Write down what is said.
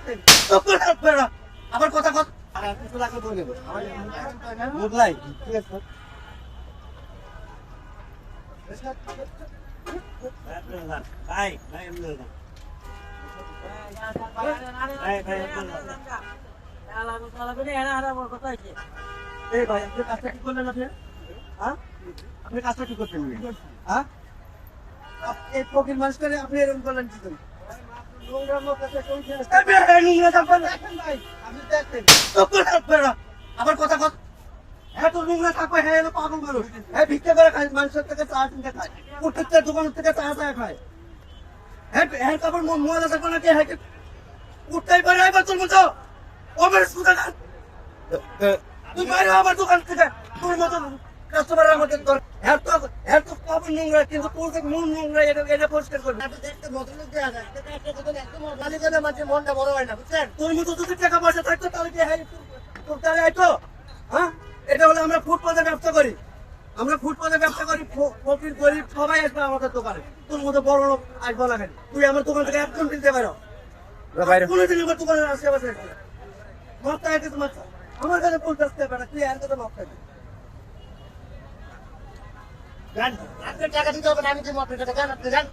দেখতেন আবার কথা কথা কিছু লাগলে বলে দেবো বুঝলাই ঠিক আছে ভাই ভাই এই ভাই আপনি কাজটা কি করলেন আপনি হ্যাঁ আপনি কাজটা কি করতেন হ্যাঁ এই প্রকৃতির মানুষটারে আপনি এরকম করলেন কি করে আবার কথা কথা হ্যাঁ তো নোংরা থাকবে হ্যাঁ এলো পাগল মানুষ হ্যাঁ ভিক্ষা করে খায় মানুষের থেকে চা কিনতে খায় প্রত্যেকটা দোকানের থেকে চা চা খায় হ্যাঁ হ্যাঁ তারপর মহিলা থাকবে নাকি হ্যাঁ উঠতেই পারে এবার তোর মতো ওমের সুদা খান তুই বাইরে আমার দোকান থেকে তোর মতো কাস্টমার আমাদের হ্যাঁ তো পাবো নোংরা কিন্তু তোর মন নোংরা এটা পরিষ্কার করবে দেখতে ভদ্রলোক দেওয়া যায় একদম মালিকের মাঝে মনটা বড় হয় না বুঝছেন তোর মতো যদি টাকা পয়সা থাকতো তাহলে কি হ্যাঁ তোর তাহলে আইতো হ্যাঁ এটা হলো আমরা ফুটপাতে ব্যবসা করি ফকির গরিব সবাই আসবে আমাদের দোকানে তোর মতো বড় লোক আসবো না তুই আমার দোকান থেকে একদম কিনতে পারো কোনোদিন আমার দোকানে আশেপাশে মাপটা আছে তোমার আমার কাছে 50 টাকা তুই আর কত মাপটা টাকা দিতে হবে না আমি যে মাপটা জান আপনি জান